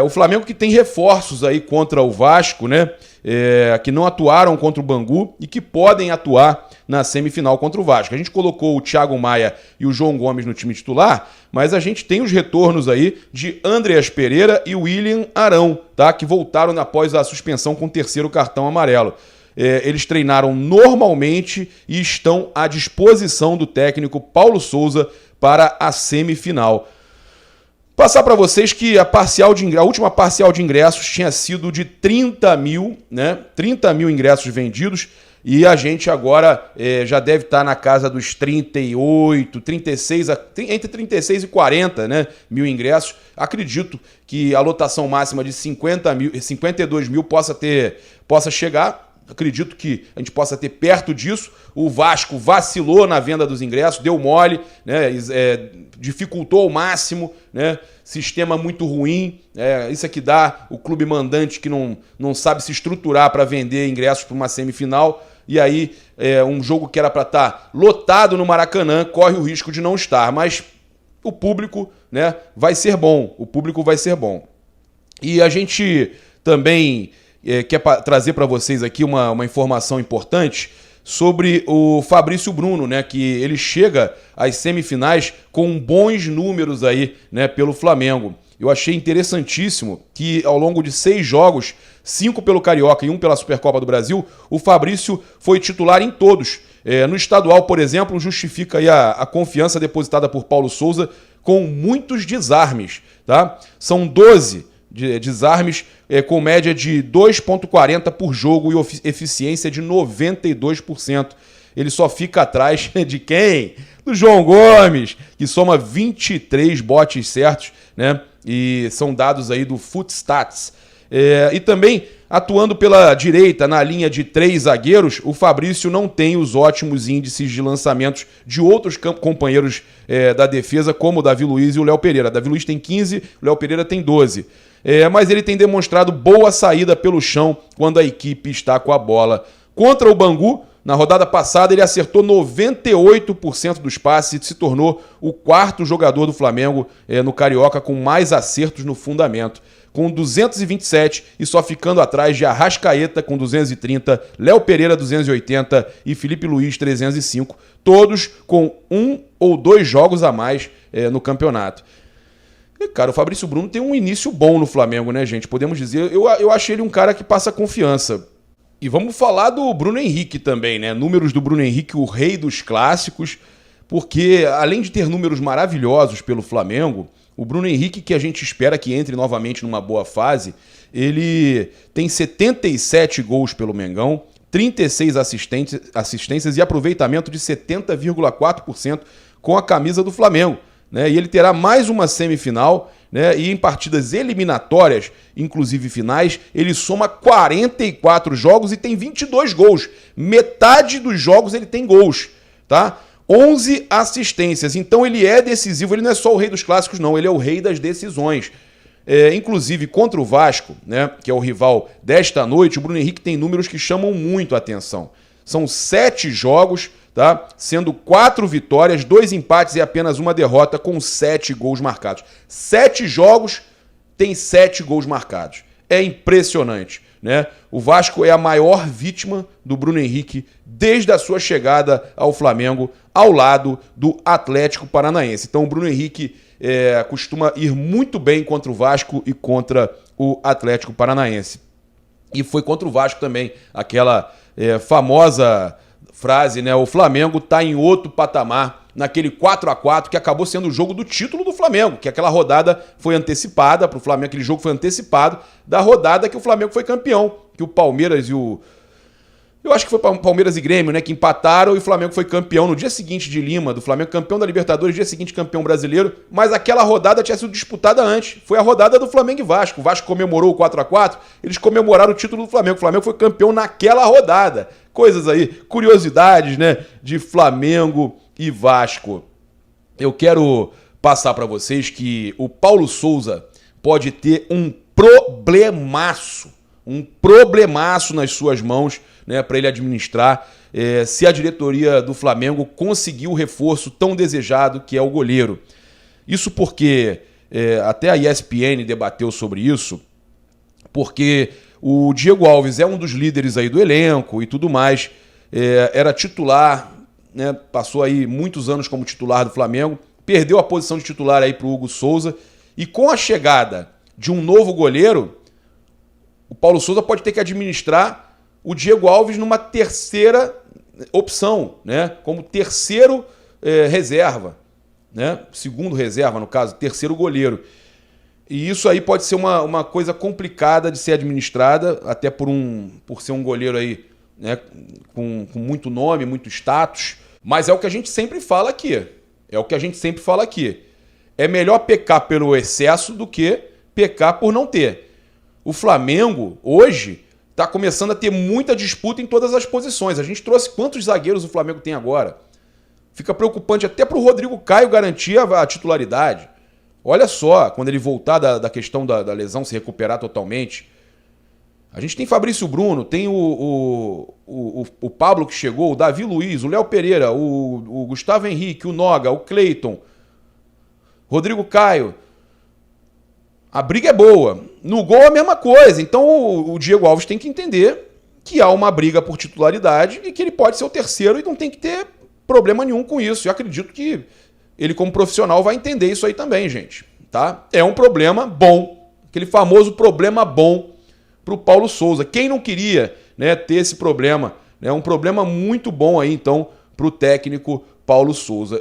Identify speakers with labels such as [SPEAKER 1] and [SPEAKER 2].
[SPEAKER 1] O Flamengo que tem reforços aí contra o Vasco, né? Que não atuaram contra o Bangu e que podem atuar na semifinal contra o Vasco. A gente colocou o Thiago Maia e o João Gomes no time titular, mas a gente tem os retornos aí de Andreas Pereira e William Arão, tá? Que voltaram após a suspensão com o terceiro cartão amarelo. Eles treinaram normalmente e estão à disposição do técnico Paulo Souza para a semifinal. Passar para vocês que a última parcial de ingressos tinha sido de 30 mil, né? 30 mil ingressos vendidos e a gente agora já deve estar na casa dos 38, 36, entre 36 e 40, né, mil ingressos. Acredito que a lotação máxima de 52 mil possa chegar. Acredito que a gente possa ter perto disso. O Vasco vacilou na venda dos ingressos, deu mole, né? Dificultou ao máximo, né? Sistema muito ruim. Isso é que dá o clube mandante que não sabe se estruturar para vender ingressos para uma semifinal. E aí, um jogo que era para estar lotado no Maracanã corre o risco de não estar. Mas o público, né, vai ser bom. O público vai ser bom. E a gente também quer trazer para vocês aqui uma informação importante sobre o Fabrício Bruno, né, que ele chega às semifinais com bons números aí, né, pelo Flamengo. Eu achei interessantíssimo que ao longo de 6 jogos, 5 pelo Carioca e 1 pela Supercopa do Brasil, o Fabrício foi titular em todos. No estadual, por exemplo, justifica aí a confiança depositada por Paulo Souza com muitos desarmes, tá? São 12 desarmes com média de 2,40 por jogo e eficiência de 92%. Ele só fica atrás de quem? Do João Gomes, que soma 23 botes certos, né? E são dados aí do Footstats. E também, atuando pela direita, na linha de 3 zagueiros, o Fabrício não tem os ótimos índices de lançamentos de outros companheiros da defesa, como o Davi Luiz e o Léo Pereira. Davi Luiz tem 15, o Léo Pereira tem 12. Mas ele tem demonstrado boa saída pelo chão quando a equipe está com a bola. Contra o Bangu, na rodada passada, ele acertou 98% dos passes e se tornou o 4º jogador do Flamengo no Carioca com mais acertos no fundamento, com 227 e só ficando atrás de Arrascaeta com 230, Léo Pereira 280 e Felipe Luiz 305, todos com 1 ou 2 jogos a mais no campeonato. E, cara, o Fabrício Bruno tem um início bom no Flamengo, né, gente? Podemos dizer, eu achei ele um cara que passa confiança. E vamos falar do Bruno Henrique também, né? Números do Bruno Henrique, o rei dos clássicos, porque além de ter números maravilhosos pelo Flamengo, o Bruno Henrique, que a gente espera que entre novamente numa boa fase, ele tem 77 gols pelo Mengão, 36 assistências e aproveitamento de 70,4% com a camisa do Flamengo, né? E ele terá mais uma semifinal, né? E em partidas eliminatórias, inclusive finais, ele soma 44 jogos e tem 22 gols. Metade dos jogos ele tem gols, tá? 11 assistências. Então ele é decisivo, ele não é só o rei dos clássicos, não, ele é o rei das decisões. Inclusive contra o Vasco, né, que é o rival desta noite, o Bruno Henrique tem números que chamam muito a atenção. São 7 jogos, tá? Sendo 4 vitórias, 2 empates e apenas uma derrota, com 7 gols marcados. 7 jogos, tem 7 gols marcados. É impressionante, né? O Vasco é a maior vítima do Bruno Henrique desde a sua chegada ao Flamengo, ao lado do Atlético Paranaense. Então o Bruno Henrique costuma ir muito bem contra o Vasco e contra o Atlético Paranaense. E foi contra o Vasco também, aquela famosa frase, né? O Flamengo está em outro patamar, naquele 4-4 que acabou sendo o jogo do título do Flamengo, que aquela rodada foi antecipada para o Flamengo, aquele jogo foi antecipado da rodada que o Flamengo foi campeão, que o Palmeiras e o... Eu acho que foi Palmeiras e Grêmio, né, que empataram e o Flamengo foi campeão no dia seguinte de Lima, do Flamengo campeão da Libertadores, dia seguinte campeão brasileiro, mas aquela rodada tinha sido disputada antes, foi a rodada do Flamengo e Vasco. O Vasco comemorou o 4-4, eles comemoraram o título do Flamengo. O Flamengo foi campeão naquela rodada. Coisas aí, curiosidades, né, de Flamengo e Vasco. Eu quero passar para vocês que o Paulo Souza pode ter um problemaço nas suas mãos, né, para ele administrar, se a diretoria do Flamengo conseguir o reforço tão desejado que é o goleiro. Isso porque até a ESPN debateu sobre isso, porque o Diego Alves é um dos líderes aí do elenco e tudo mais, era titular, né, passou aí muitos anos como titular do Flamengo, perdeu a posição de titular aí para o Hugo Souza, e com a chegada de um novo goleiro, o Paulo Souza pode ter que administrar o Diego Alves numa terceira opção, né, como terceiro reserva, né, segundo reserva no caso, terceiro goleiro. E isso aí pode ser uma coisa complicada de ser administrada, até por ser um goleiro aí, né, com muito nome, muito status. Mas é o que a gente sempre fala aqui. É melhor pecar pelo excesso do que pecar por não ter. O Flamengo, hoje, está começando a ter muita disputa em todas as posições. A gente trouxe quantos zagueiros o Flamengo tem agora. Fica preocupante até para o Rodrigo Caio garantir a titularidade. Olha só, quando ele voltar da questão da lesão, se recuperar totalmente. A gente tem Fabrício Bruno, tem o Pablo que chegou, o Davi Luiz, o Léo Pereira, o Gustavo Henrique, o Noga, o Cleiton, Rodrigo Caio. A briga é boa. No gol é a mesma coisa. Então o Diego Alves tem que entender que há uma briga por titularidade e que ele pode ser o terceiro e não tem que ter problema nenhum com isso. Eu acredito que ele, como profissional, vai entender isso aí também, gente. Tá? É um problema bom. Aquele famoso problema bom para o Paulo Souza. Quem não queria, né, ter esse problema? É um problema muito bom aí, então, para o técnico Paulo Souza.